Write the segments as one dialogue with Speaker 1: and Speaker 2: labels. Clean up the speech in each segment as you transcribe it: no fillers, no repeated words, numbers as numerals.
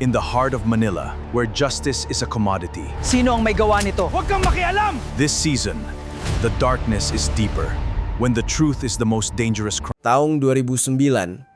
Speaker 1: in the heart of Manila, where justice is a commodity.
Speaker 2: Sino ang may gawa nito?
Speaker 3: Huwag kang makialam!
Speaker 1: This season, the darkness is deeper, when the truth is the most dangerous crime.
Speaker 4: Taong 2009,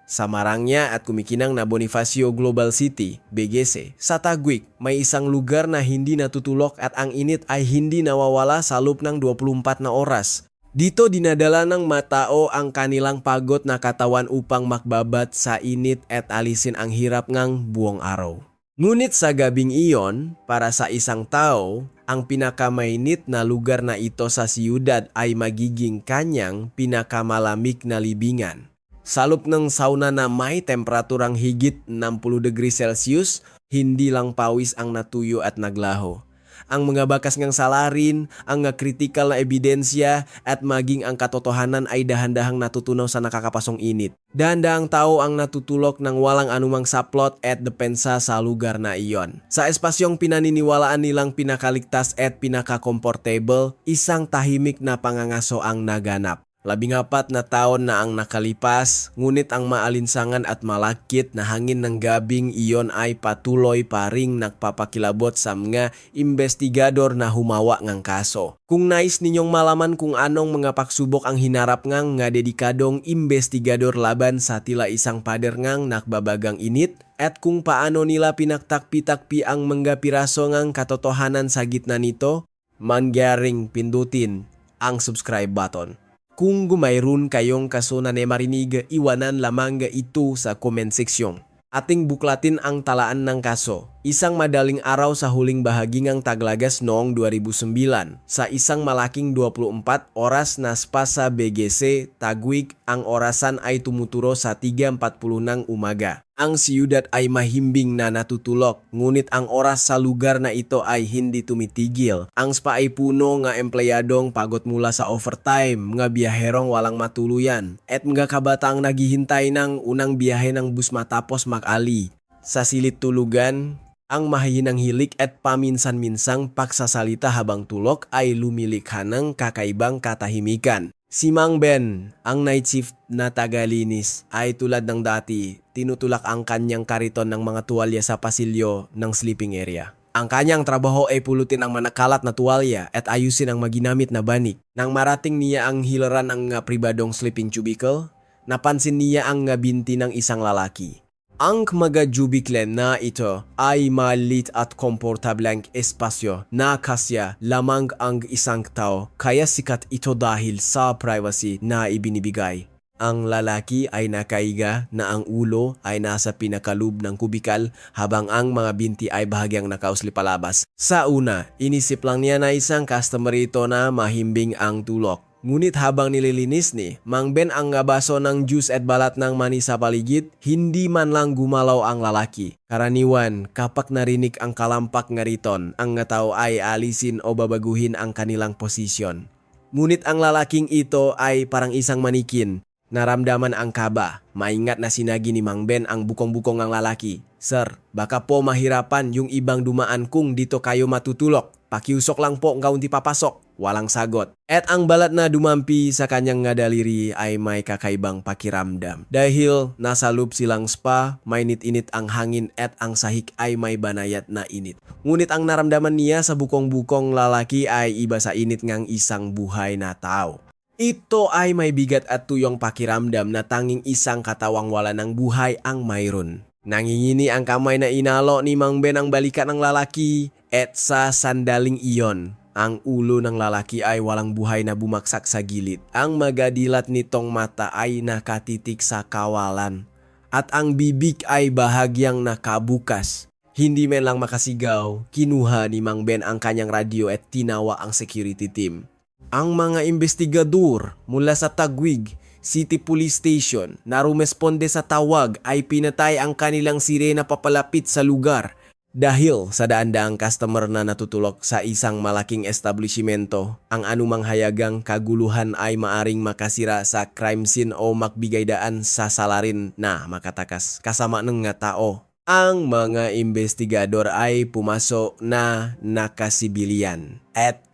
Speaker 4: sa Marangya at Kumikinang na Bonifacio Global City, BGC, sa Taguig, may isang lugar na hindi natutulok at ang init ay hindi nawawala sa loob ng 24 na oras. Dito dinadala ng matao ang kanilang pagod na katawan upang makbabat sa init at alisin ang hirap ngang buong araw. Ngunit sa gabing iyon, para sa isang tao, ang pinakamainit na lugar na ito sa siyudad ay magiging kanyang pinakamalamig na libingan. Sa loob ng sauna na may temperaturang higit 60 degrees Celsius, hindi lang pawis ang natuyo at naglaho. Ang mga bakas ngang salarin, ang kritikal na ebidensya at maging ang katotohanan ay dahan-dahang natutunaw sa nakakapasong init. Dahan-dahang tao ang natutulok ng walang anumang saplot at depensa sa lugar na iyon. Sa espasyong pinaniniwalaan nilang pinakaligtas at pinaka-comfortable, isang tahimik na pangangaso ang naganap. 14 na taon na ang nakalipas, ngunit ang maalinsangan at malakit na hangin ng gabing iyon ay patuloy pa ring nagpapakilabot sa mga investigador na humawa ngang kaso. Kung nais ninyong malaman kung anong mga pagsubok ang hinarap ngang nga dedikadong investigador laban sa tila isang pader ngang nakbabagang init, at kung paano nila pinaktakpi-takpi ang mga piraso ngang katotohanan sa gitna nito, mangyaring pindutin ang subscribe button. Kung gumayroon kayong kaso na marinig, iwanan lamang ito sa comment section. Ating buklatin ang talaan ng kaso. Isang madaling araw sa huling bahagi ng taglagas noong 2009, sa isang malaking 24 oras na spa sa BGC, Taguig, ang orasan ay tumuturo sa 3:40 ng umaga. Ang siyudad ay mahimbing na natutulok, ngunit ang oras sa lugar na ito ay hindi tumitigil. Ang spa ay puno nga empleyadong pagod mula sa overtime, mga biyaherong walang matuluyan, at mga kabataang naghihintay ng unang biyahe ng bus matapos mag-ali. Sa silid tulugan, ang mahihinang hilik at paminsan-minsang pagsasalita habang tulok ay lumilikha ng kakaibang katahimikan. Si Mang Ben, ang night shift na tagalinis, ay tulad ng dati, tinutulak ang kanyang kariton ng mga tuwalya sa pasilyo ng sleeping area. Ang kanyang trabaho ay pulutin ang manakalat na tuwalya at ayusin ang maginamit na banik. Nang marating niya ang hilaran ng pribadong sleeping cubicle, napansin niya ang binti ng isang lalaki. Ang mga cubicle na ito ay maliit at komportableng espasyo na kasya lamang ang isang tao, kaya sikat ito dahil sa privacy na ibinibigay. Ang lalaki ay nakaiga na ang ulo ay nasa pinakaloob ng kubikal habang ang mga binti ay bahagyang nakausli palabas. Sa una, inisip lang niya na isang customer ito na mahimbing ang tulok. Ngunit habang nililinis ni Mang Ben ang baso ng juice at balat ng mani sa paligid, hindi man lang gumalaw ang lalaki. Karaniwan, kapag narinig ang kalampak nga riton, ang tao ay alisin o babaguhin ang kanilang posisyon. Ngunit ang lalaking ito ay parang isang manikin. Naramdaman ang kaba. Maingat na sinagi ni Mang Ben ang bukong-bukong ang lalaki. Sir, baka po mahirapan yung ibang dumaan kung dito kayo matutulok. Pakiusok lang po ngayon di papasok. Walang sagot. At ang balat na dumampi sa kanyang nga daliri ay may kakaibang pakiramdam. Dahil nasa loob silang spa, mainit-init ang hangin at ang sahig ay may banayat na init. Ngunit ang naramdaman niya sa bukong-bukong lalaki ay iba sa init ngang isang buhay na tao. Ito ay may bigat at tuyong pakiramdam na tanging isang katawang wala ng buhay ang mayroon. Nangingini ang kamay na inalo ni Mang Ben ang balikat ng lalaki at sa sandaling iyon, ang ulo ng lalaki ay walang buhay na bumaksak sa gilid. Ang magadilat nitong mata ay nakatitik sa kawalan at ang bibig ay bahagyang nakabukas. Hindi man lang makasigaw, kinuha ni Mang Ben ang kanyang radyo at tinawa ang security team. Ang mga investigador mula sa Taguig City Police Station na rumesponde sa tawag ay pinatay ang kanilang sirena papalapit sa lugar dahil sa daan-daang customer na natutulok sa isang malaking establishmento. Ang anumang hayagang kaguluhan ay maaring makasira sa crime scene o magbigay daan sa salarin na makatakas kasama ng nga tao. Ang mga investigador ay pumasok na nakasibilyan at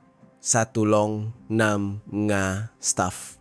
Speaker 4: sa tulong ng mga staff.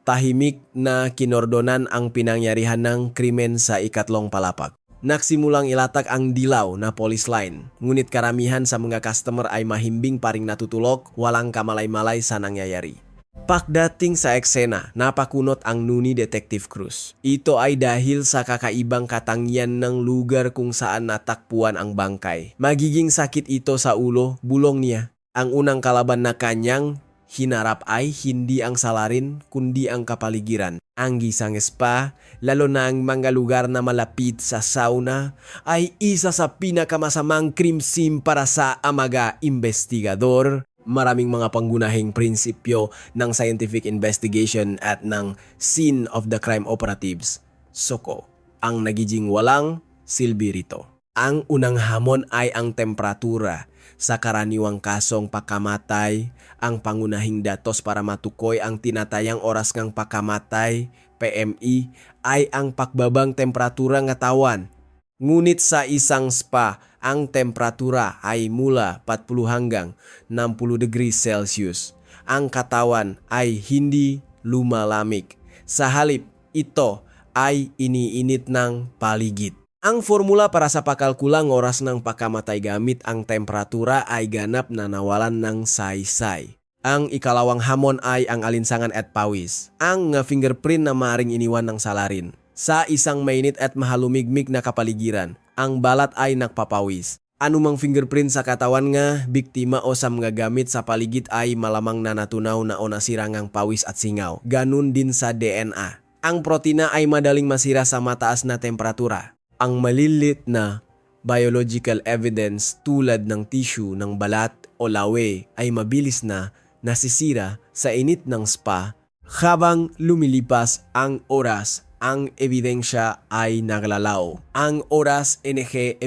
Speaker 4: Tahimik na kinordonan ang pinangyarihan ng krimen sa ikatlong palapag. Naksimulang ilatak ang dilaw na police line. Ngunit karamihan sa mga customer ay mahimbing paring natutulok, walang kamalay-malay sa nangyayari. Pagdating sa eksena, napakunot ang nuni Detective Cruz. Ito ay dahil sa kakaibang katangian ng lugar kung saan natakpuan ang bangkay. Magiging sakit ito sa ulo, bulong niya. Ang unang kalaban na kanyang hinarap ay hindi ang salarin kundi ang kapaligiran. Ang gisang spa, lalo na ang mga lugar na malapit sa sauna, ay isa sa pinakamasamang crime scene para sa mga investigador. Maraming mga panggunahing prinsipyo ng scientific investigation at ng scene of the crime operatives. Soko, ang nagiging walang silbi rito. Ang unang hamon ay ang temperatura. Sa karaniwang kasong pagkamatay, ang pangunahing datos para matukoy ang tinatayang oras ng pagkamatay, PMI, ay ang pagbabang temperatura ng katawan. Ngunit sa isang spa, ang temperatura ay mula 40 hanggang 60 degrees Celsius. Ang katawan ay hindi lumalamig. Sa halip, ito ay iniinit ng paligid. Ang formula para sa pakalkulang oras ng pagkamatay gamit ang temperatura ay ganap na nawalan ng saysay. Ang ikalawang hamon ay ang alinsangan at pawis. Ang fingerprint na maring iniwan ng salarin. Sa isang mainit at mahalumigmig na kapaligiran, ang balat ay nagpapawis. Anumang fingerprint sa katawan nga, biktima o sa mga gamit sa paligid ay malamang na natunaw na o nasira ngang pawis at singaw. Ganun din sa DNA. Ang protina ay madaling masira sa mataas na temperatura. Ang malilit na biological evidence tulad ng tissue ng balat o lawe ay mabilis na nasisira sa init ng spa. Habang lumilipas ang oras, ang ebidensya ay naglalaw. Ang oras NG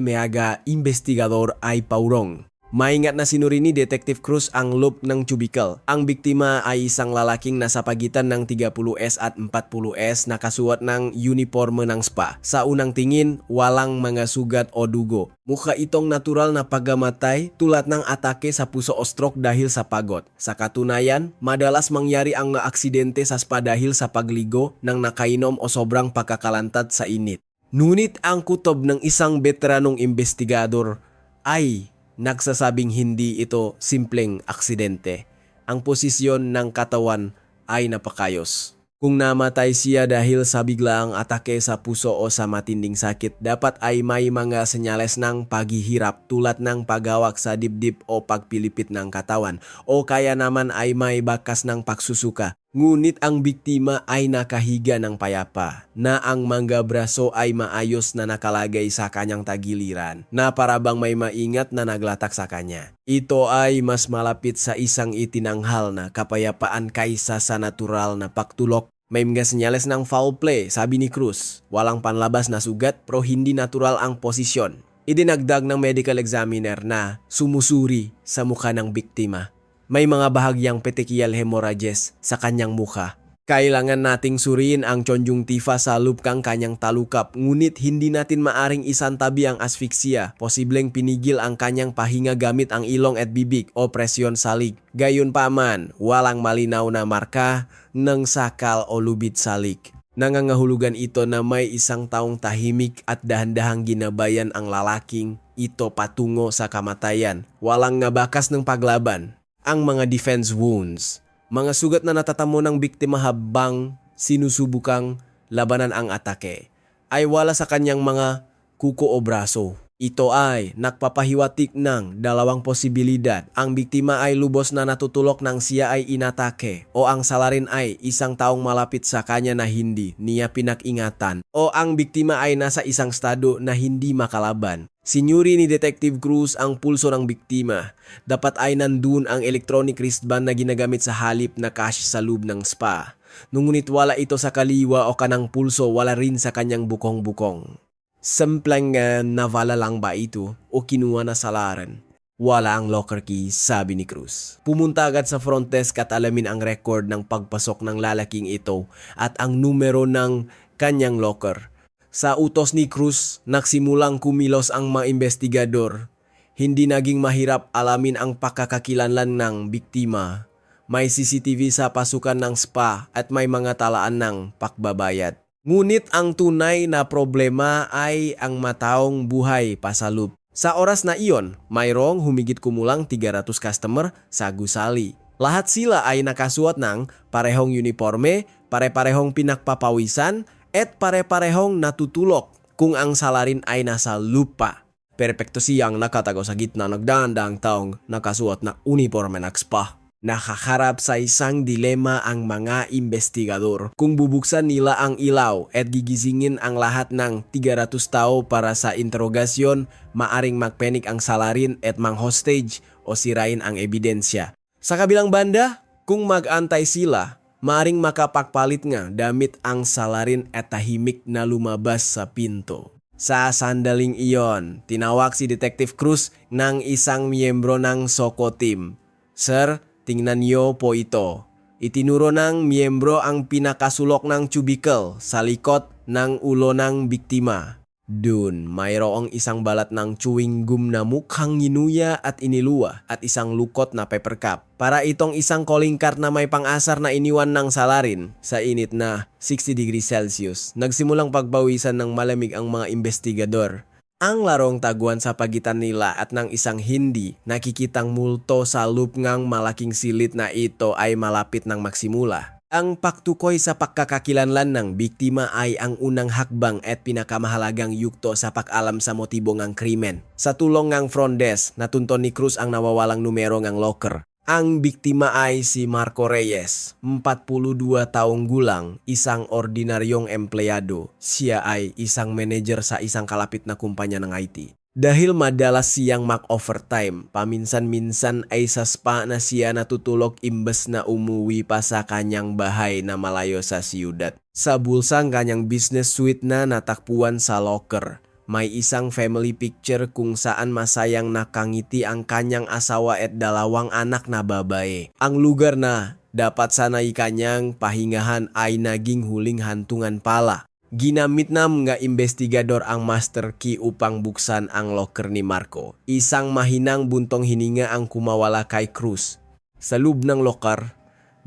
Speaker 4: investigador ay paurong. Maingat na sinuri ni Detective Cruz ang loop ng cubicle. Ang biktima ay isang lalaking nasa pagitan ng 30S at 40S na kasuot ng uniforme ng spa. Sa unang tingin, walang mga sugat o dugo. Mukha itong natural na pagkamatay tulad ng atake sa puso o stroke dahil sa pagod. Sa katunayan, madalas mangyari ang aksidente sa spa dahil sa pagligo ng nakainom o sobrang pagkakalantad sa init. Ngunit ang kutob ng isang veteranong investigador ay nagsasabing hindi ito simpleng aksidente. Ang posisyon ng katawan ay napakayos. Kung namatay siya dahil sa biglaang atake sa puso o sa matinding sakit, dapat ay may mga senyales ng paghihirap tulad ng paghawak sa dibdib o pagpilipit ng katawan o kaya naman ay may bakas ng pagsusuka. Ngunit ang biktima ay nakahiga ng payapa na ang mga braso ay maayos na nakalagay sa kanyang tagiliran na parabang may maingat na naglatak sa kanya. Ito ay mas malapit sa isang itinanghal na kapayapaan kaysa sa natural na pagtulok. May mga senyales ng foul play, sabi ni Cruz. Walang panlabas na sugat pero hindi natural ang posisyon. Idinagdag ng medical examiner na sumusuri sa mukha ng biktima. May mga bahagyang petechial hemorrhages sa kanyang mukha. Kailangan nating suriin ang conjunctiva sa lubkang kanyang talukap, ngunit hindi natin maaring isantabi ang asphyxia. Posibleng pinigil ang kanyang pahinga gamit ang ilong at bibig o presyon salik. Gayunpaman, walang malinaw na marka ng sakal o lubid salik. Nangangahulugan ito na may isang taong tahimik at dahan-dahang ginabayan ang lalaking ito patungo sa kamatayan. Walang nabakas ng paglaban. Ang mga defense wounds, mga sugat na natatamo ng biktima habang sinusubukang labanan ang atake, ay wala sa kanyang mga kuko o braso. Ito ay nagpapahiwatig ng dalawang posibilidad. Ang biktima ay lubos na natutulok nang siya ay inatake o ang salarin ay isang taong malapit sa kanya na hindi niya pinag-ingatan o ang biktima ay nasa isang estado na hindi makalaban. Sinuri ni Detective Cruz ang pulso ng biktima. Dapat ay nandun ang electronic wristband na ginagamit sa halip na cash sa loob ng spa. Ngunit wala ito sa kaliwa o kanang pulso, wala rin sa kanyang bukong-bukong. Simpleng navala lang ba ito o kinuha na salaran? Wala ang locker key, sabi ni Cruz. Pumunta agad sa front desk at alamin ang record ng pagpasok ng lalaking ito at ang numero ng kanyang locker. Sa utos ni Cruz, nagsimulang kumilos ang mga investigador. Hindi naging mahirap alamin ang pagkakakilanlan ng biktima. May CCTV sa pasukan ng spa at may mga talaan ng pakbabayad. Ngunit ang tunay na problema ay ang mataong buhay pasalup. Sa oras na iyon, mayroong humigit kumulang 300 customer sa gusali. Lahat sila ay nakasuot ng parehong uniforme, pare-parehong pinagpapawisan, at pare-parehong natutulok kung ang salarin ay nasa lupa. Perpekto siyang nakatago sa gitna nagdaang taong nakasuot na uniforme ng spa. Nakaharap sa isang dilema ang mga investigador kung bubuksan nila ang ilaw at gigisingin ang lahat ng 300 tao para sa interogasyon, maaring magpenik ang salarin at mang-hostage o sirain ang ebidensya. Sa kabilang banda, kung mag-antay sila, maaring makapagpalit nga damit ang salarin at tahimik na lumabas sa pinto. Sa sandaling iyon, tinawag si Detective Cruz ng isang miyembro ng Soko Team. Sir, tingnan niyo po ito. Itinuro ng miyembro ang pinakasulok ng cubicle sa likod ng ulo ng biktima. Dun, mayroong isang balat ng chewing gum na mukhang ginuya at iniluwa at isang lukot na paper cup. Para itong isang calling card na may pang-asar na iniwan ng salarin sa init na 60 degrees Celsius. Nagsimulang pagbawisan ng malamig ang mga investigador. Ang larong taguan sa pagitan nila at ng isang hindi nakikitang multo sa lupngang malaking silit na ito ay malapit ng magsimula. Ang pagtukoy sa pagkakakilanlan ng biktima ay ang unang hakbang at pinakamahalagang yugto sa pag-alam sa motibo ng krimen. Sa tulong ng front desk, natunton ni Cruz ang nawawalang numero ng locker. Ang biktima ay si Marco Reyes, 42 taong gulang, isang ordinaryong empleyado. Siya ay isang manager sa isang kalapit na kumpanya ng IT. Dahil madalas siyang mag-overtime, paminsan-minsan ay sa spa na siya natutulog imbes na umuwi pa sa kanyang bahay na malayo sa siyudad. Sa bulsang kanyang business suite na natakpuan sa locker, may isang family picture kung saan masayang nakangiti ang kanyang asawa at 2 anak na babae. Ang lugar na dapat sanay kanyang pahingahan ay naging huling hantungan pala. Ginamit na mga investigador ang master key upang buksan ang locker ni Marco. Isang mahinang buntong hininga ang kumawala kay Cruz. Sa loob ng locker,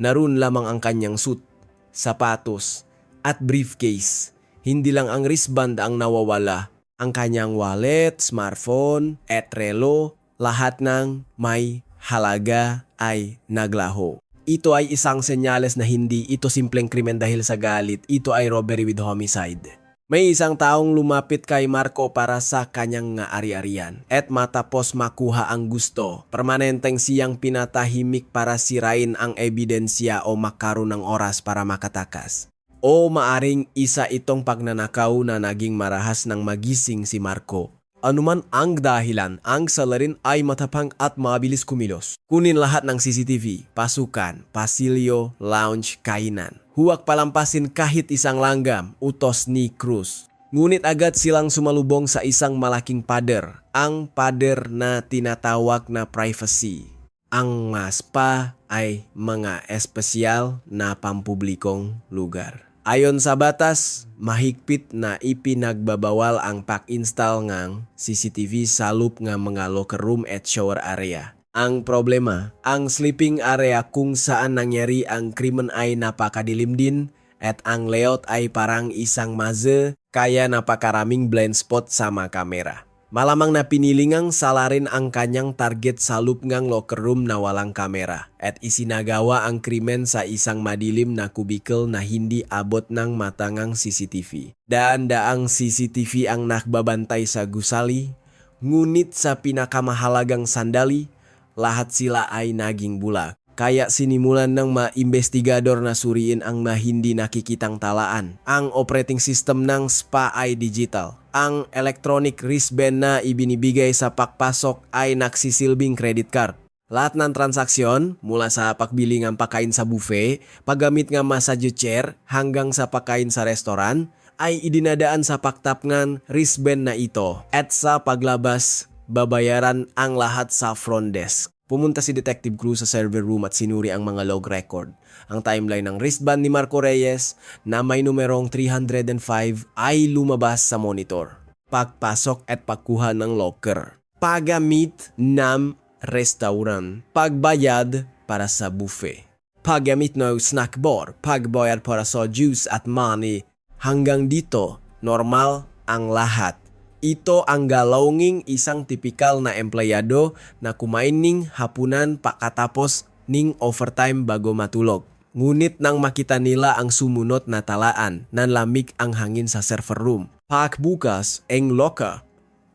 Speaker 4: naroon lamang ang kanyang suit, sapatos, at briefcase. Hindi lang ang wristband ang nawawala. Ang kanyang wallet, smartphone, at relo, lahat ng may halaga ay naglaho. Ito ay isang senyales na hindi ito simpleng krimen dahil sa galit. Ito ay robbery with homicide. May isang taong lumapit kay Marco para sa kanyang ari-arian. At matapos makuha ang gusto, permanenteng siyang pinatahimik para sirain ang ebidensya o makaroon ng oras para makatakas. O maaring isa itong pagnanakaw na naging marahas ng magising si Marco. Anuman ang dahilan, ang salarin ay matapang at mabilis kumilos. Kunin lahat ng CCTV, pasukan, pasilyo, lounge, kainan. Huwag palampasin kahit isang langgam, utos ni Cruz. Ngunit agad silang sumalubong sa isang malaking pader, ang pader na tinatawag na privacy. Ang spa ay mga espesyal na pampublikong lugar. Ayon sa batas, mahigpit na ipinagbabawal ang pag-install ng CCTV sa loob ng mga locker room at shower area. Ang problema, ang sleeping area kung saan nangyari ang krimen ay napakadilim din at ang layout ay parang isang maze kaya napakaraming blind spot sa mga kamera. Malamang na pinilingang salarin ang kanyang target sa loob ng locker room na walang kamera at isinagawa ang krimen sa isang madilim na kubikel na hindi abot ng mata ng CCTV. Daan-daang CCTV ang nagbabantay sa gusali, ngunit sa pinakamahalagang sandali, lahat sila ay naging bulag. Kaya sinimulan ng mga investigador na suriin ang mga hindi nakikitang talaan. Ang operating system ng spa ay digital. Ang electronic wristband na ibinibigay sa pagpasok ay nagsisilbing credit card. Lahat ng transaksyon, mula sa pagbili ng pagkain sa buffet, paggamit ng massage chair, hanggang sa pagkain sa restoran, ay idinadaan sa pagtap ng wristband na ito. At sa paglabas, babayaran ang lahat sa front desk. Pumunta si Detective Cruz sa server room at sinuri ang mga log record. Ang timeline ng wristband ni Marco Reyes na may numerong 305 ay lumabas sa monitor. Pagpasok at pagkuha ng locker. Paggamit ng restaurant. Pagbayad para sa buffet. Paggamit ng snack bar. Pagbayad para sa juice at money. Hanggang dito, normal ang lahat. Ito ang galonging isang tipikal na empleyado na kumain ning hapunan pakatapos ning overtime bago matulog. Ngunit nang makita nila ang sumunod na talaan, nanlamig ang hangin sa server room. Pagbukas ang locker,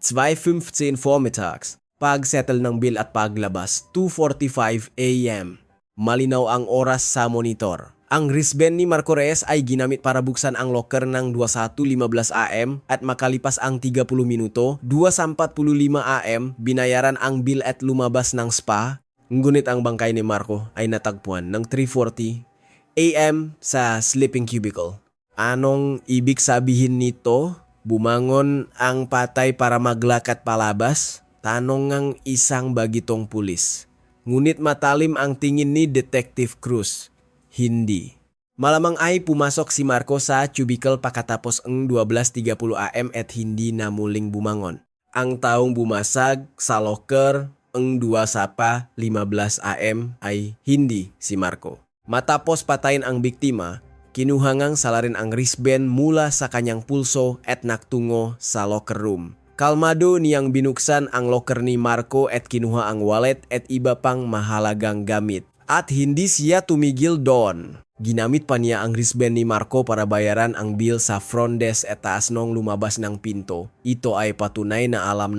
Speaker 4: 2:15 vormittags. Pagsettle ng bill at paglabas, 2:45 AM. Malinaw ang oras sa monitor. Ang wristband ni Marco Reyes ay ginamit para buksan ang locker ng 21:15 AM at makalipas ang 30 minuto, 2:45 AM, binayaran ang bill at lumabas ng spa. Ngunit ang bangkay ni Marco ay natagpuan ng 3:40 AM sa sleeping cubicle. Anong ibig sabihin nito? Bumangon ang patay para maglakad palabas? Tanong ng isang bagitong pulis. Ngunit matalim ang tingin ni Detective Cruz. Hindi. Malamang ay pumasok si Marco sa cubicle pakatapos ang 12:30 AM at hindi na muling bumangon. Ang taong bumasag sa locker ang 2:15 AM ay hindi si Marco. Matapos patayin ang biktima, kinuhangang salarin ang wristband mula sa kanyang pulso at naktungo sa locker room. Kalmado niyang binuksan ang locker ni Marco at kinuha ang wallet at iba pang mahalagang gamit. At hindi siya tumigil doon. Ginamit pa niya ang wristband ni Marco para bayaran ang bill sa front desk at taas nung lumabas ng pinto. Ito ay patunay na alam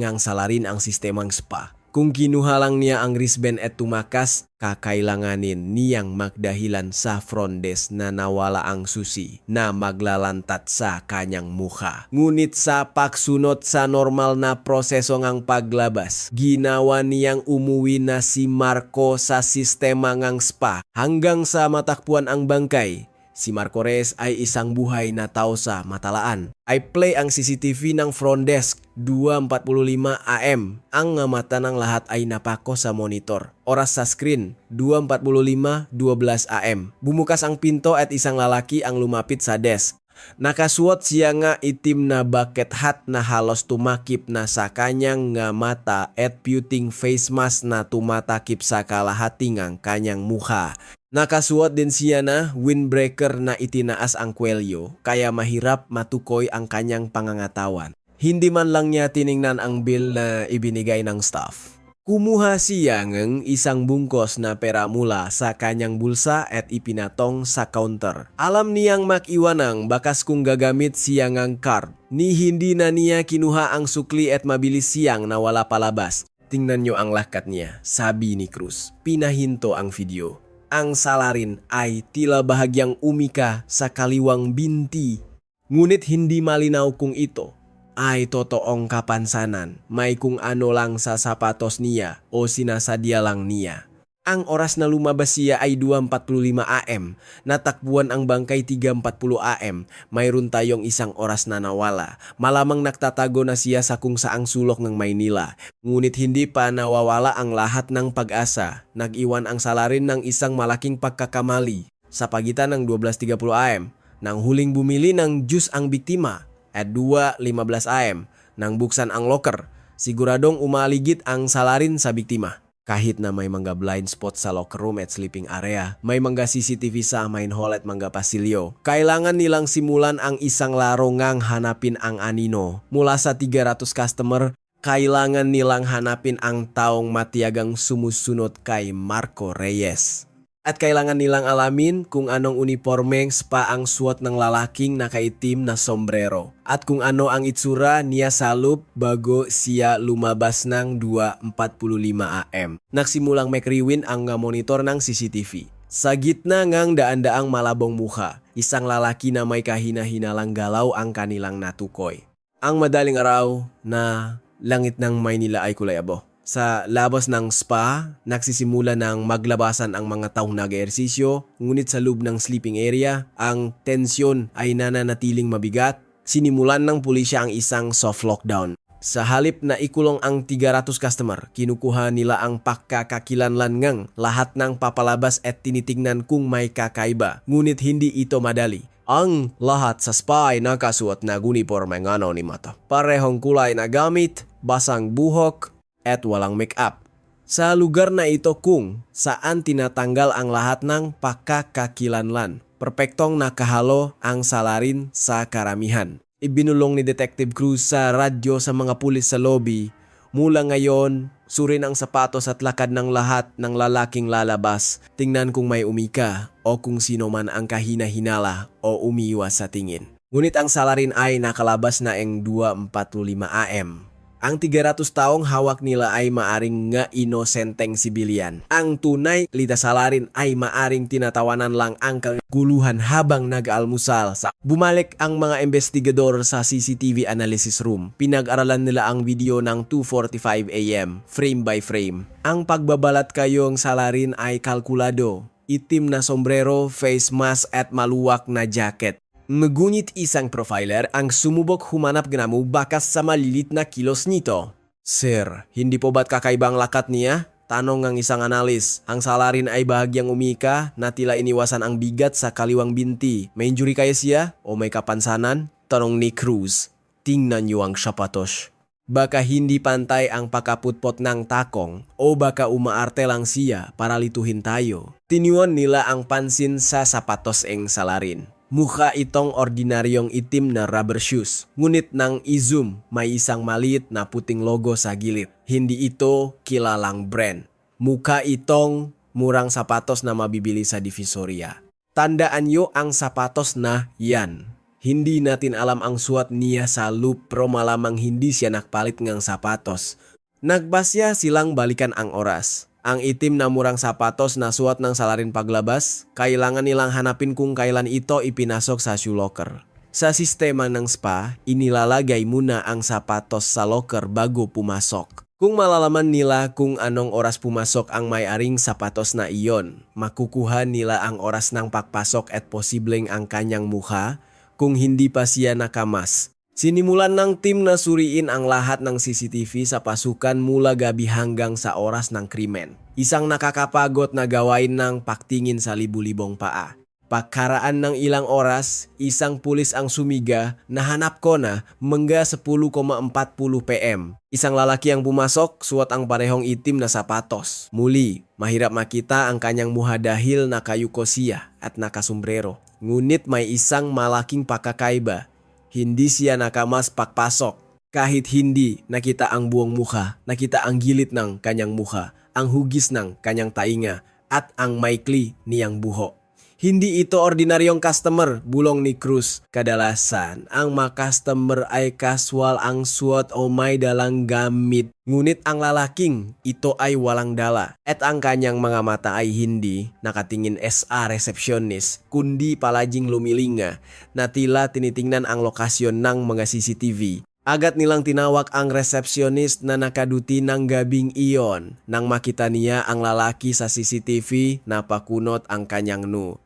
Speaker 4: ngang salarin ang sistemang spa. Kung kinuha lang niya ang wristband at tumakas, kakailanganin niyang magdahilan sa front desk na nawala ang susi na maglalantat sa kanyang mukha. Ngunit sa pagsunod sa normal na proseso ng paglabas, ginawa niyang umuwi na si Marco sa sistema ng spa hanggang sa matakpuan ang bangkay. Si Marco Reyes ay isang buhay na tao sa matalaan. Ay play ang CCTV ng front desk, 2:45 AM. Ang mata ng lahat ay napako sa monitor. Oras sa screen, 2:45, 12 AM. Bumukas ang pinto at isang lalaki ang lumapit sa desk. Nakasuot siya nga itim na bucket hat na halos tumakip na sa kanyang nga mata at puting face mask na tumatakip sa kalahati ng kanyang mukha. Nakasuot din siya na windbreaker na itinaas ang kwelyo kaya mahirap matukoy ang kanyang pangangatawan. Hindi man lang niya tiningnan ang bill na ibinigay ng staff. Kumuha siya ng isang bungkos na pera mula sa kanyang bulsa at ipinatong sa counter. Alam niyang makiwanang bakas kung gagamit siya ng card. Ni hindi na niya kinuha ang sukli at mabilis siyang nawala palabas. Tingnan niyo ang lakat niya, sabi ni Cruz. Pinahinto ang video. Ang salarin ay tila bahagyang umika sa kaliwang binti. Ngunit hindi malinaw kung ito ay totoong kapansanan, may kung ano lang sa sapatos niya o sinasadya lang niya. Ang oras na lumabas siya ay 2:45 AM. Natakbuhan ang bangkay 3:40 AM. Mayroon tayong isang oras na nawala. Malamang nagtatago na siya sa kung saang sulok ng Maynila. Ngunit hindi pa nawawala ang lahat ng pag-asa. Nag-iwan ang salarin ng isang malaking pagkakamali. Sa pagitan ng 12:30 AM, nang huling bumili ng juice ang biktima at 2:15 AM, nang buksan ang locker, siguradong umaligid ang salarin sa biktima. Kahit na may mga blind spot sa locker room at sleeping area, may mga CCTV sa main hall at mga pasilyo. Kailangan nilang simulan ang isang laro ngang hanapin ang anino. Mula sa 300 customer, kailangan nilang hanapin ang taong matiyagang sumusunod kay Marco Reyes. At kailangan nilang alamin kung anong uniformeng spa ang suot ng lalaking nakaitim na sombrero. At kung ano ang itsura niya sa loop bago siya lumabas ng 2:45 AM. Nagsimulang makriwin ang monitor ng CCTV. Sa gitna ngang daan-daang malabong muka, isang lalaki na may kahina-hinalang galaw ang kanilang natukoy. Ang madaling araw na langit ng Maynila ay kulay abo. Sa labas ng spa, nagsisimula ng maglabasan ang mga taong nag-ehersisyo, ngunit sa loob ng sleeping area, ang tensyon ay nananatiling mabigat. Sinimulan ng pulisya ang isang soft lockdown. Sa halip na ikulong ang 300 customer, kinukuha nila ang pagkakakilanlan ngang lahat ng papalabas at tinitingnan kung may kakaiba. Ngunit hindi ito madali. Ang lahat sa spa ay nakasuot na uniforme ng anonimato. Parehong kulay na gamit, basang buhok, at walang make-up. Sa lugar na ito kung saan tinatanggal ang lahat ng pagkakakilanlan, perpektong nakahalo ang salarin sa karamihan. Ibinulong ni Detective Cruz sa radyo sa mga pulis sa lobby, mula ngayon, surin ang sapatos at lakad ng lahat ng lalaking lalabas. Tingnan kung may umika o kung sino man ang kahina-hinala o umiiwas sa tingin. Ngunit ang salarin ay nakalabas na ang 2:45 AM. Ang 300 taong hawak nila ay maaring nga inosenteng sibilyan. Ang tunay lita salarin ay maaring tinatawanan lang ang kaguluhan habang nag-almusal. Bumalik ang mga investigador sa CCTV analysis room. Pinag-aralan nila ang video ng 2:45 AM, frame by frame. Ang pagbabalat kayong salarin ay kalkulado. Itim na sombrero, face mask at maluwak na jacket. Ngunit isang profiler ang sumubok humanap ganamu bakas sa malilit na kilos nito. Sir, hindi po ba't kakaibang lakat niya? Tanong ng isang analis. Ang salarin ay bahagyang umika na tila iniwasan ang bigat sa kaliwang binti. May injury kaya siya o may kapansanan? Tanong ni Cruz. Tingnan niyo ang sapatos. Baka hindi pantay ang pakaputpot ng takong o baka umaarte lang siya para lituhin tayo. Tiniwan nila ang pansin sa sapatos ng salarin. Mukha itong ordinaryong itim na rubber shoes. Ngunit nang i-zoom, may isang maliit na puting logo sa gilid. Hindi ito kilalang brand. Mukha itong murang sapatos na mabibili sa Divisoria. Tandaan nyo ang sapatos na yan. Hindi natin alam ang suot niya sa loop pero malamang hindi siya nakpalit ng sapatos. Nagbasya silang balikan ang oras. Ang itim na murang sapatos na suot ng salarin paglabas, kailangan nilang hanapin kung kailan ito ipinasok sa shoe locker. Sa sistema ng spa, inilalagay muna ang sapatos sa locker bago pumasok. Kung malalaman nila kung anong oras pumasok ang may-aring sapatos na iyon, makukuha nila ang oras ng pagpasok at posibleng ang kanyang mukha kung hindi pa siya nakamas. Sinimulan ng team na suriin ang lahat ng CCTV sa pasukan mula gabi hanggang sa oras ng krimen. Isang nakakapagod na gawain ng paktingin sa libu-libong paa. Pagkaraan ng ilang oras, isang pulis ang sumiga na hanap ko na mangga 10:40 PM. Isang lalaki ang pumasok, suot ang parehong itim na sapatos. Muli, mahirap makita ang kanyang muha dahil nakayuko siya at nakasombrero. Ngunit may isang malaking pakakaiba. Hindi siya nakamas pagpasok. Kahit hindi nakita ang buong mukha, nakita ang gilid ng kanyang mukha, ang hugis ng kanyang tainga, at ang maikli niyang buho. Hindi ito ordinaryong customer, bulong ni Cruz. Kadalasan, ang mga customer ay casual ang suot o may dalang gamit. Ngunit ang lalaking, ito ay walang dala. At ang kanyang mga mata ay hindi nakatingin SA receptionist, kundi palaging lumilinga na tila tinitingnan ang lokasyon ng mga CCTV. Agad nilang tinawag ang receptionist na nakaduti ng gabing iyon. Nang makita niya ang lalaki sa CCTV, napakunot ang kanyang nu.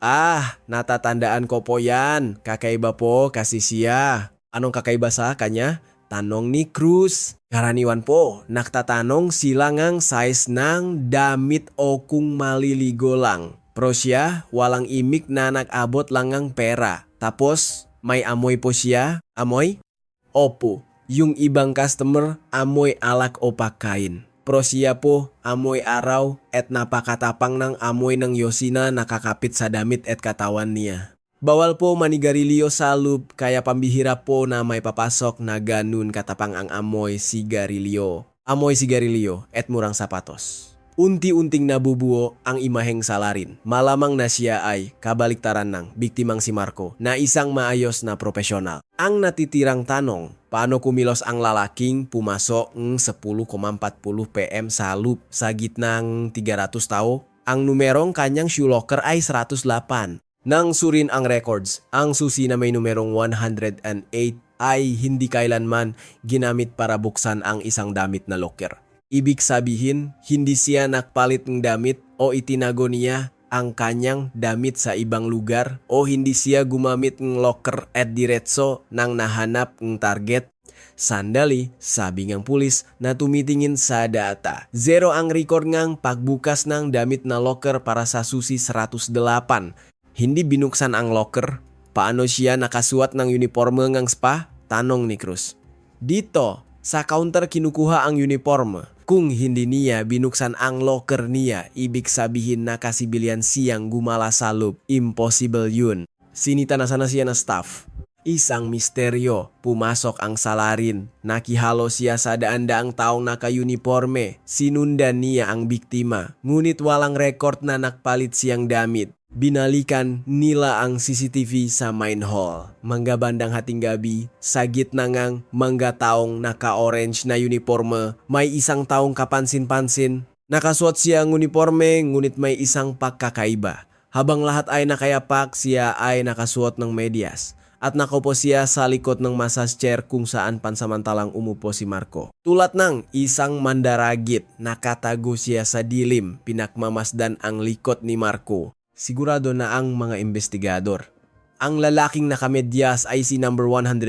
Speaker 4: Natatandaan ko po yan. Kakaiba po kasi siya. Anong kakaiba sa kanya? Tanong ni Cruz. Karaniwan po, nagtatanong sila ngang size ng damit o kung maliligo lang. Pero siya, walang imik na nag-abot lang ng pera. Tapos, may amoy po siya. Amoy? Opo. Yung ibang customer, amoy alak o pagkain. Pero siya po, amoy araw at napakatapang ng amoy ng yosina nakakapit sa damit at katawan niya. Bawal po manigarilyo sa loop kaya pambihira po na may papasok na ganun katapang ang amoy sigarilyo. Amoy sigarilyo at murang sapatos. Unti-unting nabubuo ang imaheng salarin. Malamang na siya ay kabaliktaran ng biktimang si Marco na isang maayos na profesional. Ang natitirang tanong, paano kumilos ang lalaking pumasok ng 10:40 PM sa loop sa gitna ng 300 tao? Ang numerong kanyang shoe locker ay 108. Nang surin ang records, ang susi na may numerong 108 ay hindi kailanman ginamit para buksan ang isang damit na locker. Ibig sabihin, hindi siya nakpalit ng damit o itinago niya ang kanyang damit sa ibang lugar o hindi siya gumamit ng locker at diretso nang nahanap ng target. Sandali, sabi ng pulis na tumitingin sa data. Zero ang record ng pagbukas ng damit na locker para sa susi 108. Hindi binuksan ang locker. Paano siya nakasuot ng uniforme ng spa? Tanong ni Cruz. Dito, Sa counter kinukuha ang uniforme. Kung hindi niya binuksan ang locker niya, ibig sabihin nakasibilyan siyang gumala sa loob. Impossible yun. Sinita na sana siya na staff. Isang misteryo, pumasok ang salarin. Nakihalo siya sa daan-daang taong naka-uniforme. Sinundan niya ang biktima. Ngunit walang record na nakpalit siyang damit. Binalikan nila ang CCTV sa main hall. Mangga bandang hating gabi, sa gitna ngang mangga taong naka-orange na uniforme, may isang taong kapansin-pansin. Nakasuot siya ang uniforme, ngunit may isang pagkakaiba. Habang lahat ay nakayapak, siya ay nakasuot ng medyas. At nakaupo siya sa likod ng massage chair kung saan pansamantalang umupo si Marco. Tulad ng isang mandaragit, nakatago siya sa dilim, pinakmamasdan ang likod ni Marco. Sigurado na ang mga investigador. Ang lalaking nakamedyas ay si number 108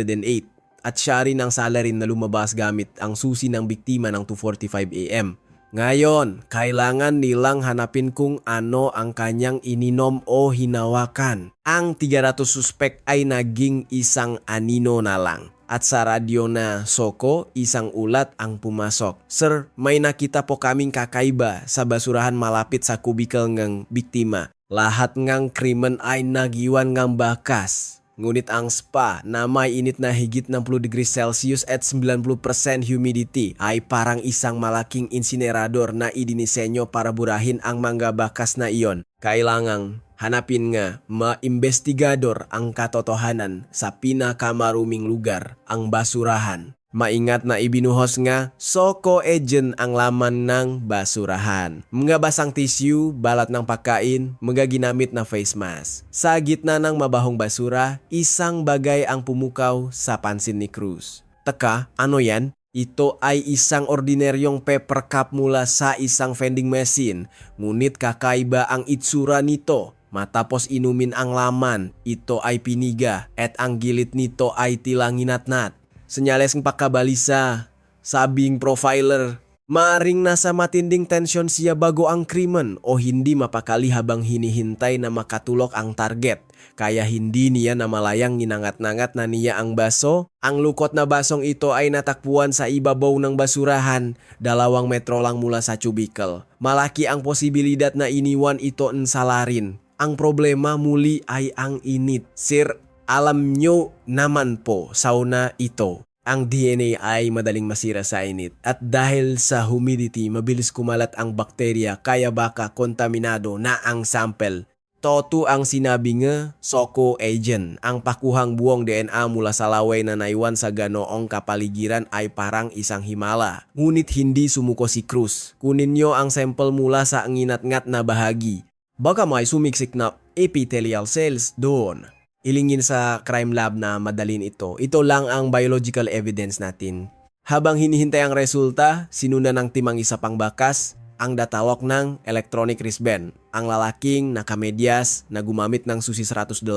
Speaker 4: at siya rin ang salarin na lumabas gamit ang susi ng biktima ng 2:45 AM. Ngayon, kailangan nilang hanapin kung ano ang kanyang ininom o hinawakan. Ang 300 suspek ay naging isang anino na lang. At sa radyo na Soko, isang ulat ang pumasok. Sir, may nakita po kaming kakaiba sa basurahan malapit sa kubikel ng biktima. Lahat ngang krimen ay nagiwan ngang bakas. Ngunit ang spa na may init na higit 60 degrees Celsius at 90% humidity ay parang isang malaking insinerador na idinisenyo para burahin ang mga bakas na iyon. Kailangang hanapin nga ma-investigador ang katotohanan sa pinakamaruming lugar, ang basurahan. Maingat na ibinuhos nga Soko agent ang laman ng basurahan. Mga basang tissue, balat ng pagkain, mga ginamit na face mask. Sa gitna ng mabahong basura, isang bagay ang pumukaw sa pansin ni Cruz. Teka, ano yan? Ito ay isang ordinaryong paper cup mula sa isang vending machine. Ngunit kakaiba ang itsura nito. Matapos inumin ang laman, ito ay piniga at ang gilid nito ay tila nginatnat. Senyales ng pagkabalisa, sabing profiler, maaring nasa matinding tensyon siya bago ang krimen o hindi mapakali habang hinihintay na makatulok ang target. Kaya hindi niya namalayang ninangat-nangat na niya ang baso. Ang lukot na basong ito ay natakpuan sa ibabaw ng basurahan, 2 metro lang mula sa cubicle. Malaki ang posibilidad na iniwan ito ng salarin. Ang problema muli ay ang init. Sir, alam nyo naman po, sauna ito. Ang DNA ay madaling masira sa init at dahil sa humidity mabilis kumalat ang bakterya kaya baka kontaminado na ang sample. Toto ang sinabi nga Soko agent. Ang pakuhang buong DNA mula sa laway na naiwan sa ganoong kapaligiran ay parang isang himala. Ngunit hindi sumuko si Cruz. Kunin nyo ang sample mula sa nginat-ngat na bahagi. Baka may sumiksik na epithelial cells doon. Ilingin sa crime lab na madalin ito. Ito lang ang biological evidence natin. Habang hinihintay ang resulta, sinuna ng timang isa pang bakas ang datalog ng electronic wristband. Ang lalaking nakamedyas na gumamit ng susi 108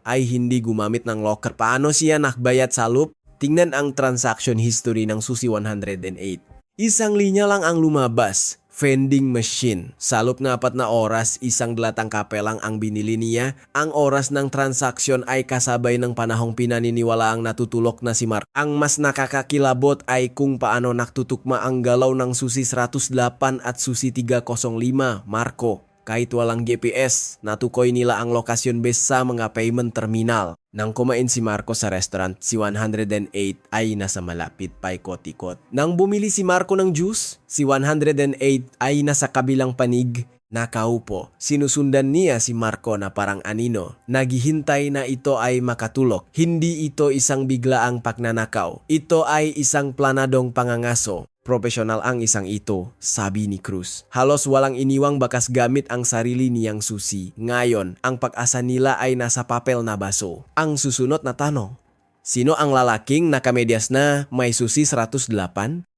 Speaker 4: ay hindi gumamit ng locker. Paano siya nakbayad sa loop? Tingnan ang transaction history ng susi 108. Isang linya lang ang lumabas. Vending machine. Sa loob na 4 na oras, isang dilatang kape lang ang binili niya. Ang oras ng transaksyon ay kasabay ng panahong pinaniniwala ang natutulok na si Mark. Ang mas nakakakilabot ay kung paano naktutukma ang galaw ng susi 108 at susi 305, Marco. Kahit walang GPS, natukoy nila ang lokasyon base sa mga payment terminal. Nang kumain si Marco sa restaurant, si 108 ay nasa malapit paikot-ikot. Nang bumili si Marco ng juice, si 108 ay nasa kabilang panig, nakaupo. Sinusundan niya si Marco na parang anino. Naghihintay na ito ay makatulok. Hindi ito isang biglaang pagnanakaw. Ito ay isang planadong pangangaso. Profesional ang isang ito, sabi ni Cruz. Halos walang iniwang bakas gamit ang sarili niyang susi. Ngayon, ang pag-asa nila ay nasa papel na baso. Ang susunod na tanong, sino ang lalaking nakamedyas na may susi 108?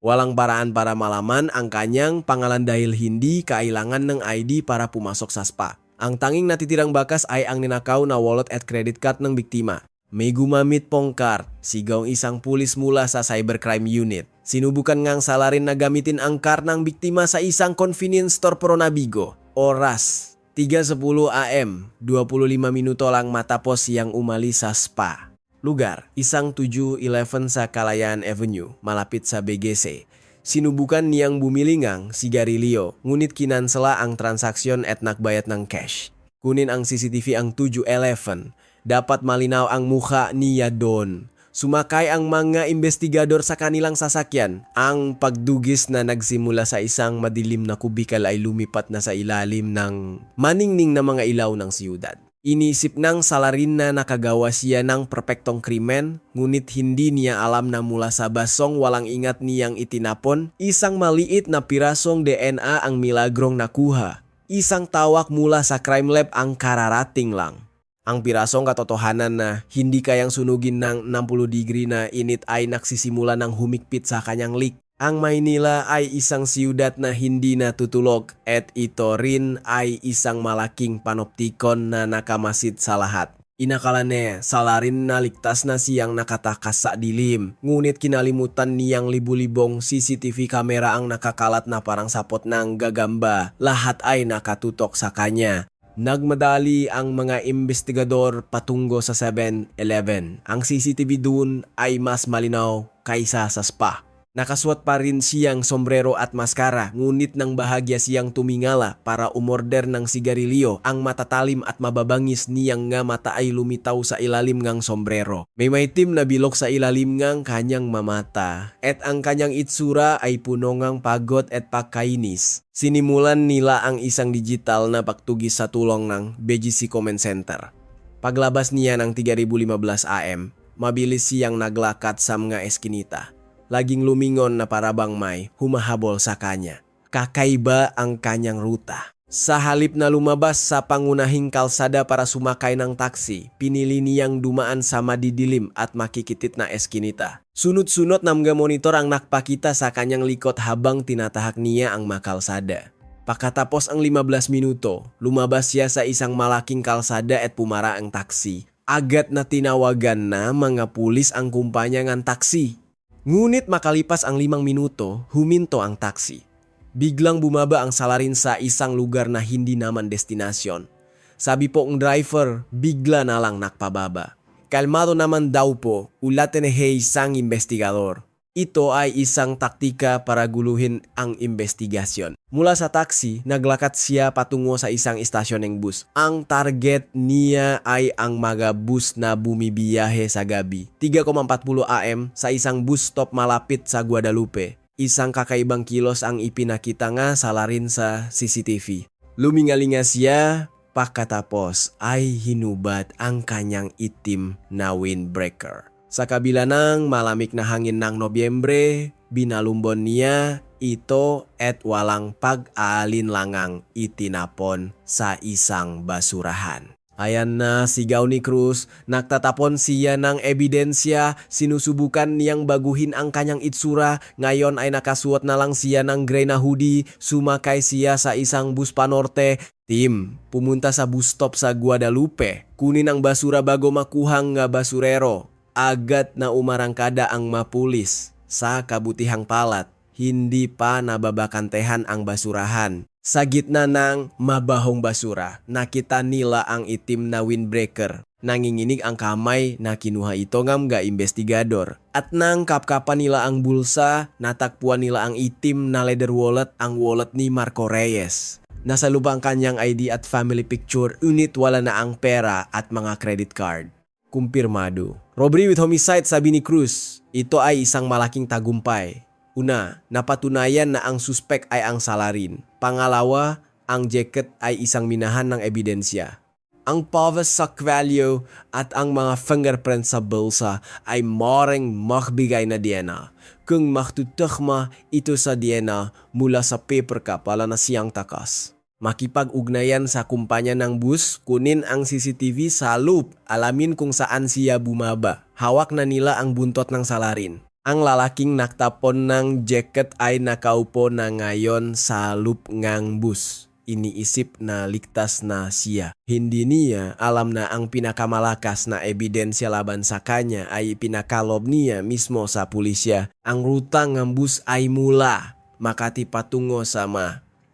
Speaker 4: Walang paraan para malaman ang kanyang pangalan dahil hindi kailangan ng ID para pumasok sa spa. Ang tanging natitirang bakas ay ang ninakaw na wallet at credit card ng biktima. May gumamit pong card, sigaw isang pulis mula sa cybercrime unit. Sinubukan ngang salarin na gamitin ang card ng biktima sa isang convenience store Pronabigo. Oras, 3:10 AM, 25 minuto lang matapos siyang umalis sa spa. Lugar, isang 711 sa Kalayaan Avenue, malapit sa BGC. Sinubukan niyang bumilingang sigarilyo, ngunit kinansela ang transaksyon at nagbayad ng cash. Kunin ang CCTV ang 711. Dapat malinaw ang mukha niya doon. Sumakay ang mga investigador sa kanilang sasakyan. Ang pagdugis na nagsimula sa isang madilim na kubikal ay lumipat na sa ilalim ng maningning na mga ilaw ng siyudad. Inisip ng salarin na nakagawa siya ng perpektong krimen, ngunit hindi niya alam na mula sa basong walang ingat niyang itinapon, isang maliit na pirasong DNA ang milagrong nakuha. Isang tawak mula sa crime lab ang kararating lang. Ang pirasong katotohanan na hindi kayang sunugin ng 60 degree na init ay nagsisimula ng humigpit sa kanyang leak. Ang Maynila ay isang siyudad na hindi natutulog at ito rin ay isang malaking panoptikon na nakamasid sa lahat. Inakala niya salarin na ligtas na siyang nakatakas sa dilim. Ngunit kinalimutan niyang libu-libong CCTV kamera ang nakakalat na parang sapot ng gagamba. Lahat ay nakatutok sa kanya. Nagmadali ang mga investigador patungo sa 7-Eleven. Ang CCTV dun ay mas malinaw kaysa sa spa. Nakasuot pa rin siyang sombrero at maskara, ngunit nang bahagya siyang tumingala para umorder ng sigarilyo, ang matatalim at mababangis niyang nga mata ay lumitaw sa ilalim ngang sombrero. May maitim na bilog sa ilalim ngang kanyang mamata, at ang kanyang itsura ay puno ngang pagod at pagkainis. Sinimulan nila ang isang digital na pagtugis sa tulong ng BGC Comment Center. Paglabas niya ng 3015 AM, mabilis siyang naglakad sa mga eskinita. Laging lumingon na parabang may humahabol sa kanya. Kakaiba ang kanyang ruta. Sa halip na lumabas sa pangunahing kalsada para sumakay ng taksi, pinili niyang dumaan sa madidilim at makikitit na eskinita. Sunod-sunod na mga monitor ang nakpakita sa kanyang likod habang tinatahak niya ang makalsada. Pagkatapos ang 15 minuto, lumabas siya sa isang malaking kalsada at pumara ang taksi. Agad na tinawagan na mga pulis ang kumpanya ng taksi. Ngunit makalipas ang 5 minuto, huminto ang taksi. Biglang bumaba ang salarin sa isang lugar na hindi naman destinasyon. Sabi po ang driver, bigla na lang nakpababa. Kalmado naman daw po, ulatin ni isang investigador. Ito ay isang taktika para guluhin ang investigasyon. Mula sa taxi, naglakat siya patungo sa isang istasyon ng bus. Ang target niya ay ang mga bus na bumibiyahe sa gabi. 3:40 AM sa isang bus stop malapit sa Guadalupe. Isang kakaibang kilos ang ipinakita nga salarin sa CCTV. Lumingalinga siya, pagkatapos ay hinubat ang kanyang itim na windbreaker. Sa kabila ng malamig na hangin ng Nobyembre, binalumbon niya ito at walang pag-aalinlangang itinapon sa isang basurahan. Ayan na sigaw ni Cruz, nagtatapon siya ng ebidensya, sinusubukan niyang baguhin ang kanyang itsura, ngayon ay nakasuot na lang siya ng gray na hoodie, sumakay siya sa isang bus panorte. Team, pumunta sa bus stop sa Guadalupe, kunin ang basura bago makuhang nga basurero. Agad na umarangkada ang mapulis. Sa kabutihang palad, hindi pa nababakantehan ang basurahan. Sa gitna ng mabahong basura, nakita nila ang itim na windbreaker. Nanginginig ang kamay na kinuha ito ng mga investigador. At nang kapkapan nila ang bulsa, natakpuan nila ang itim na leather wallet, ang wallet ni Marco Reyes. Nasa lubang kanyang ID at family picture, unit wala na ang pera at mga credit card. Kumpirmado. Robbery with homicide, sabi ni Cruz. Ito ay isang malaking tagumpay. Una, napatunayan na ang suspek ay ang salarin. Pangalawa, ang jacket ay isang minahan ng ebidensya. Ang pavas sa kwalyo at ang mga fingerprint sa bulsa ay maring magbigay na DNA. Kung maktutukma ito sa DNA mula sa paper cup wala na siyang takas. Makipag-ugnayan sa kumpanya ng bus, kunin ang CCTV sa loop, alamin kung saan siya bumaba. Hawak na nila ang buntot ng salarin. Ang lalaking naktapon ng jacket ay nakaupo na ngayon sa loop ngang bus. Iniisip na ligtas na siya. Hindi niya alam na ang pinakamalakas na ebidensya laban sa kanya ay pinakalob niya mismo sa pulisya. Ang ruta ng bus ay mula Makati patungo sa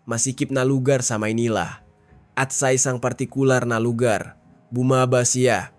Speaker 4: masikip na lugar sa Maynila. At sa isang partikular na lugar, bumaba siya.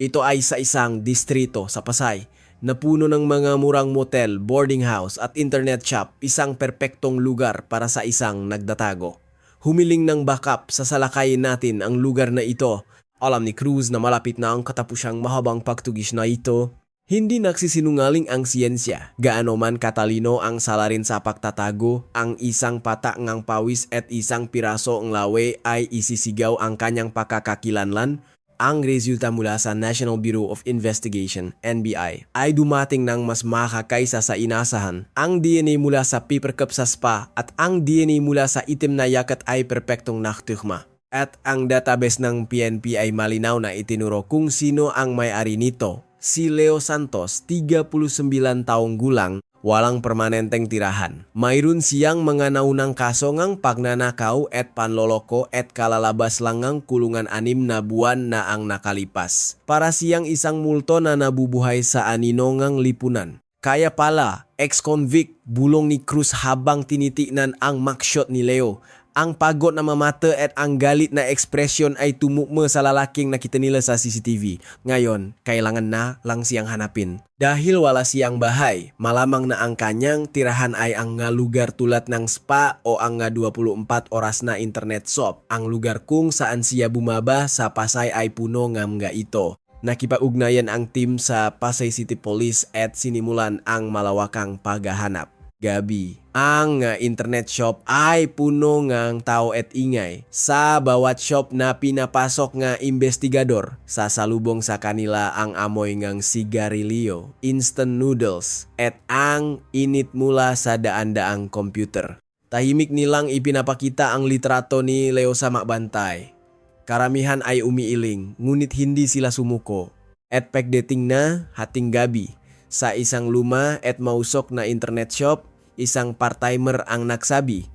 Speaker 4: Ito ay sa isang distrito sa Pasay na puno ng mga murang motel, boarding house at internet shop, isang perpektong lugar para sa isang nagdatago. Humiling ng backup sa salakayin natin ang lugar na ito. Alam ni Cruz na malapit na ang katapusyang mahabang pagtugis na ito. Hindi nagsisinungaling ang siyensya. Gaano man katalino ang salarin sa pagtatago, ang isang patak ngang pawis at isang piraso ng lawe ay isisigaw ang kanyang pakakakilanlan. Ang resulta mula sa National Bureau of Investigation, NBI, ay dumating ng mas maka kaysa sa inasahan. Ang DNA mula sa paper cup sa spa at ang DNA mula sa itim na yakat ay perpektong naktugma. At ang database ng PNP ay malinaw na itinuro kung sino ang may-ari nito. Si Leo Santos, 39 taong gulang, walang permanenteng tirahan. Mayroon siyang mga naunang kaso ngang pagnanakaw at panloloko at kalalabas lang ngang kulungan 6 na buwan na ang nakalipas. Para siyang isang multo na nabubuhay sa anino ngang lipunan. Kaya pala, ex-convict, bulong ni Cruz habang tinitignan ang mugshot ni Leo. Ang pagod na mamata at ang galit na ekspresyon ay tumukma sa lalaking nakita nila sa CCTV. Ngayon, kailangan na lang siyang hanapin. Dahil wala siyang bahay, malamang na ang kanyang tirahan ay ang nga lugar tulad ng spa o ang nga 24 oras na internet shop. Ang lugar kung saan siya bumaba sa Pasay ay puno nga mga ito. Nakipag-ugnayan ang team sa Pasay City Police at sinimulan ang malawakang paghahanap. Gabi, ang internet shop ay puno ngang tao at ingay. Sa bawat shop na pinapasok nga investigador, sasalubong sa kanila ang amoy ngang sigarilyo, instant noodles, at ang init mula sa daan-daang computer. Tahimik nilang ipinapakita ang litrato ni Leo sa makbantay. Karamihan ay umiiling, ngunit hindi sila sumuko. At pagdating na hating gabi, sa isang luma at mausok na internet shop, isang part-timer ang nagsabi,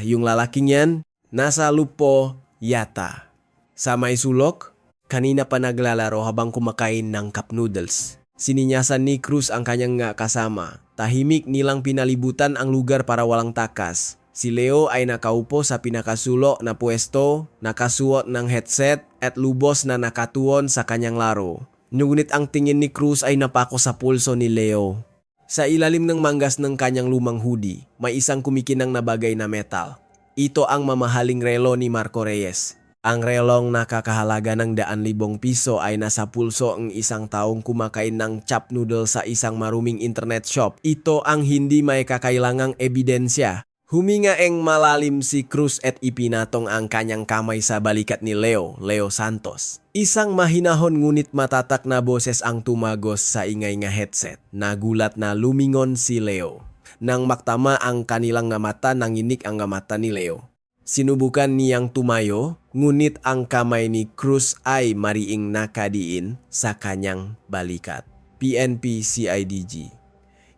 Speaker 4: yung lalaking yan, nasa lupo yata. Sa may sulok, kanina pa naglalaro habang kumakain ng cup noodles. Sininyasan ni Cruz ang kanyang kasama. Tahimik nilang pinalibutan ang lugar para walang takas. Si Leo ay nakaupo sa pinakasulo na pwesto, nakasuot ng headset at lubos na nakatuon sa kanyang laro. Ngunit ang tingin ni Cruz ay napako sa pulso ni Leo. Sa ilalim ng manggas ng kanyang lumang hoodie, may isang kumikinang na bagay na metal. Ito ang mamahaling relo ni Marco Reyes. Ang relong nakakahalaga ng 100,000 piso ay nasa pulso ng isang taong kumakain ng cup noodle sa isang maruming internet shop. Ito ang hindi may kakailangang ebidensya. Huminga eng malalim si Cruz at ipinatong ang kanyang kamay sa balikat ni Leo Santos. Isang mahinahon ngunit matatak na boses ang tumagos sa ingay nga headset. Nagulat na lumingon si Leo. Nang maktama ang kanilang nga mata, nanginik ang nga mata ni Leo. Sinubukan niyang tumayo, ngunit ang kamay ni Cruz ay mariing nakadiin sa kanyang balikat. PNP CIDG.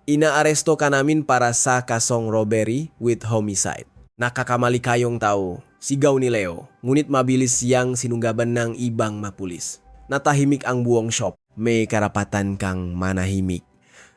Speaker 4: Inaaresto ka namin para sa kasong robbery with homicide. Nakakamali kayong tao, sigaw ni Leo, ngunit mabilis siyang sinunggaban ng ibang mapulis. Natahimik ang buong shop, may karapatan kang manahimik.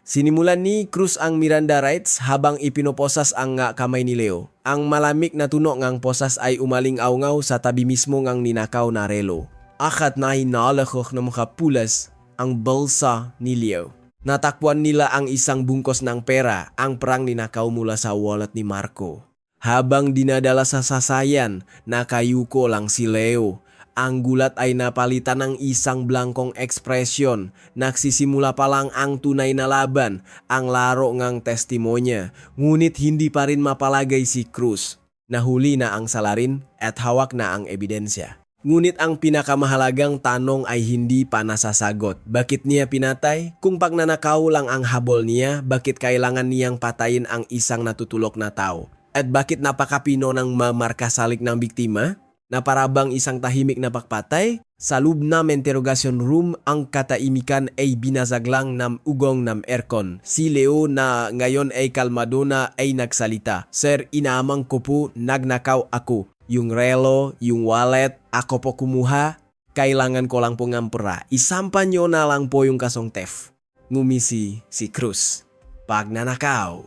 Speaker 4: Sinimulan ni Cruz ang Miranda rights habang ipinoposas ang kamay ni Leo. Ang malamig na tuno ngang posas ay umaling-awngaw sa tabi mismo ngang ninakaw na relo. Akat na hinalakok ng mga pulas ang bulsa ni Leo. Natakbuhan nila ang isang bungkos ng pera, ang perang ninakaw mula sa wallet ni Marco. Habang dinadala sa sasayan, nakayuko lang si Leo. Ang gulat ay napalitan ng isang blangkong ekspresyon. Nagsisimula pa lang ang tunay na laban, ang laro ngang testimonya. Ngunit hindi pa rin mapalagay si Cruz. Nahuli na ang salarin at hawak na ang ebidensya. Ngunit ang pinakamahalagang tanong ay hindi pa nasasagot. Bakit niya pinatay? Kung pagnanakaw lang ang habol niya, bakit kailangan niyang patayin ang isang natutulok na tao? At bakit napakapino ng mamarkasalik ng biktima? Na parabang isang tahimik na pagpatay? Sa loob ng interrogation room, ang kataimikan ay binasag lang ng ugong ng aircon. Si Leo na ngayon ay kalmado na ay nagsalita. Sir, inaamang ko po, nagnakaw ako. Yung relo, yung wallet, ako po kumuha, kailangan ko lang po ngampura. Isampan nyo na lang po yung kasong theft. Ngumisi si Cruz. Pagnanakaw,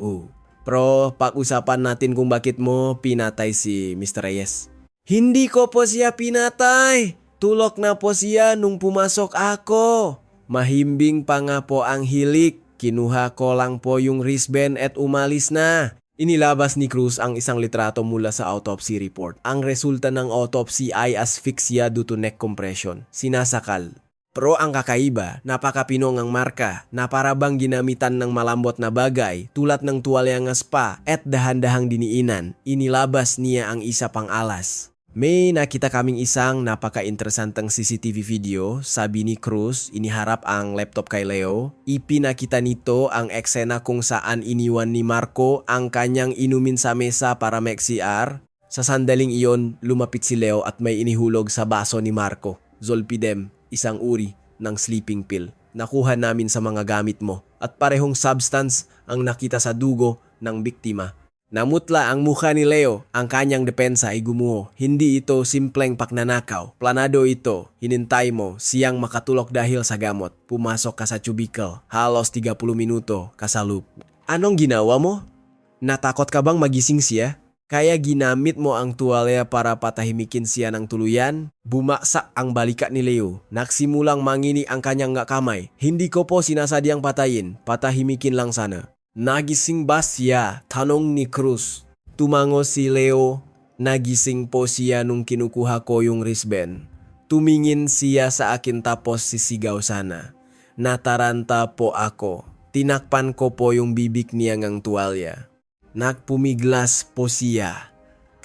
Speaker 4: Pero pag-usapan natin kung bakit mo pinatay si Mr. Reyes. Hindi ko po siya pinatay! Tulok na po siya nung pumasok ako. Mahimbing pa nga po ang hilik. Kinuha ko lang po yung wristband at umalis na. Inilabas ni Cruz ang isang litrato mula sa autopsy report. Ang resulta ng autopsy ay asphyxia due to neck compression, sinasakal. Pero ang kakaiba, napakapinong ang marka na para bang ginamitan ng malambot na bagay tulad ng tuwalya ng spa at dahan-dahang diniinan. Inilabas niya ang isa pang alas. May nakita kaming isang napaka-interesantang CCTV video, sabi ni Cruz, iniharap ang laptop kay Leo. Ipinakita nito ang eksena kung saan iniwan ni Marco ang kanyang inumin sa mesa para mag-CR. Sa sandaling iyon, lumapit si Leo at may inihulog sa baso ni Marco, Zolpidem, isang uri ng sleeping pill. Nakuha namin sa mga gamit mo at parehong substance ang nakita sa dugo ng biktima. Namutla ang mukha ni Leo, ang kanyang depensa ay gumuho. Hindi ito simpleng pagnanakaw. Planado ito. Hinintay mo siyang makatulok dahil sa gamot. Pumasok ka sa cubicle. Halos 30 minuto ka sa loop. Anong ginawa mo? Natakot ka bang magising siya? Kaya ginamit mo ang tuwalya para patahimikin siya ng tuluyan? Bumaksak ang balikat ni Leo. Nagsimulang mangini ang kanyang kamay. Hindi ko po sinasadyang patayin. Patahimikin lang sana. Nagising ba siya? Tanong ni Cruz. Tumango si Leo. Nagising po siya nung kinukuha ko yung wristband. Tumingin siya sa akin tapos sisigaw sana. Nataranta po ako. Tinakpan ko po yung bibig niya ng tuwalya. Nagpumiglas po siya.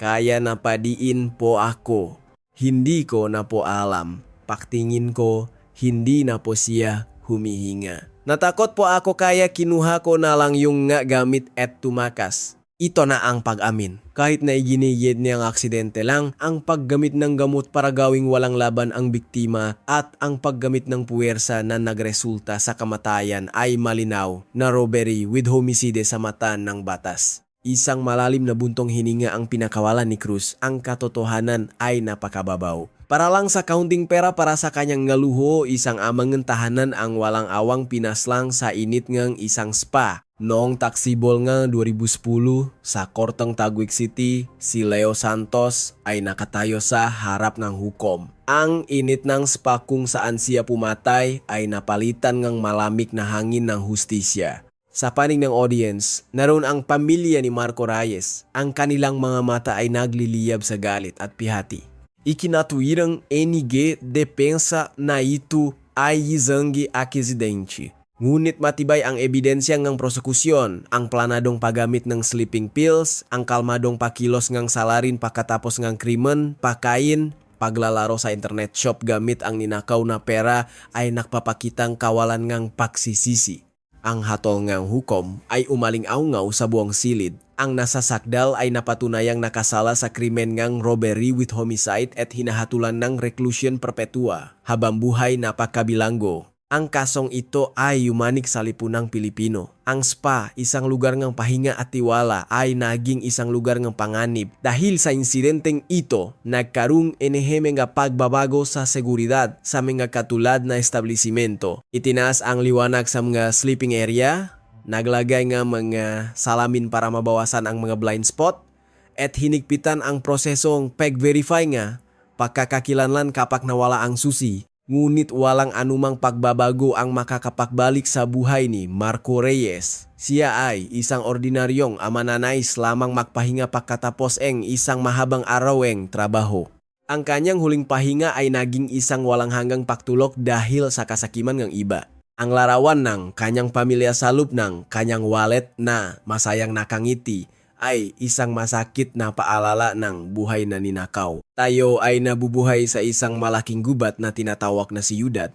Speaker 4: Kaya napadiin po ako. Hindi ko na po alam. Paktingin ko, hindi na po siya humihinga. Natakot po ako kaya kinuha ko na lang yung nga gamit at tumakas. Ito na ang pag-amin. Kahit na iginigid niyang aksidente lang, ang paggamit ng gamot para gawing walang laban ang biktima at ang paggamit ng puwersa na nagresulta sa kamatayan ay malinaw na robbery with homicide sa mata ng batas. Isang malalim na buntong hininga ang pinakawalan ni Cruz. Ang katotohanan ay napakababaw. Para lang sa kaunting pera para sa kanyang ngaluho, isang amang tahanan ang walang awang pinaslang sa init ng isang spa. Noong taksibol nga 2010 sa Korteng Taguig City, si Leo Santos ay nakatayo sa harap ng hukom. Ang init ng spa kung saan siya pumatay ay napalitan ng malamig na hangin ng hustisya. Sa panig ng audience, naroon ang pamilya ni Marco Reyes. Ang kanilang mga mata ay nagliliyab sa galit at pihati. Ikinatuwirang NG depensa na ito ay isang aksidente. Ngunit matibay ang ebidensya ng prosekusyon, ang planadong paggamit ng sleeping pills, ang kalmadong pakilos ng salarin pagkatapos ng krimen, pakain, paglalaro sa internet shop gamit ang ninakaw na pera ay nakpapakitang kawalan ng pagsisisi. Ang hatol ng hukom ay umaling-aungaw sa buong silid. Ang nasasakdal ay napatunayang nakasala sa krimen ng robbery with homicide at hinahatulan ng reclusion perpetua habang buhay na pagkabilanggo. Ang kasong ito ay yumanik sa lipunang Pilipino. Ang spa, isang lugar ng pahinga at tiwala, ay naging isang lugar ng panganib. Dahil sa insidenteng ito, nagkaroong nga pagbabago sa seguridad sa mga katulad na establisimento. Itinaas ang liwanag sa mga sleeping area, naglagay nga mga salamin para mabawasan ang mga blind spot, at hinigpitan ang prosesong pag-verify nga pagkakakilanlan kapag nawala ang susi. Ngunit walang anumang pagbabago ang makakapagbalik sa buhay ni Marco Reyes. Siya ay isang ordinaryong amananais lamang magpahinga pagkatapos ang isang mahabang araweng trabaho. Ang kanyang huling pahinga ay naging isang walang hanggang pagtulok dahil sa kasakiman ng iba. Ang larawan ng kanyang pamilya sa loob ng kanyang wallet na masayang nakangiti ay isang masakit na paalala ng buhay na ninakaw. Tayo ay nabubuhay sa isang malaking gubat na tinatawag na siyudad.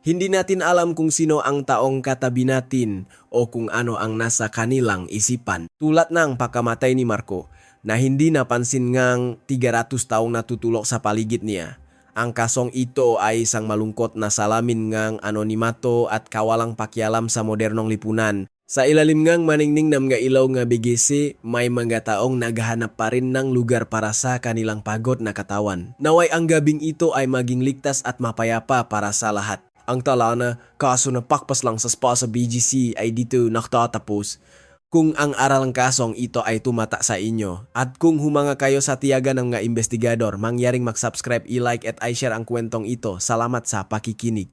Speaker 4: Hindi natin alam kung sino ang taong katabi natin o kung ano ang nasa kanilang isipan. Tulad ng pagkamatay ni Marco na hindi napansin ngang 300 taong natutulok sa paligid niya. Ang kasong ito ay isang malungkot na salamin ngang anonimato at kawalang pakialam sa modernong lipunan. Sa ilalim ngang maningning ng mga ilaw nga BGC, may mga taong naghahanap pa rin ng lugar para sa kanilang pagod na katawan. Naway ang gabing ito ay maging ligtas at mapayapa para sa lahat. Ang tala na kaso na pakpas lang sa spa sa BGC ay dito nakatatapos. Kung ang aral kasong ito ay tumata sa inyo at kung humanga kayo sa tiyaga ng mga investigador, mangyaring mag-subscribe, i-like at i-share ang kwentong ito. Salamat sa pakikinig.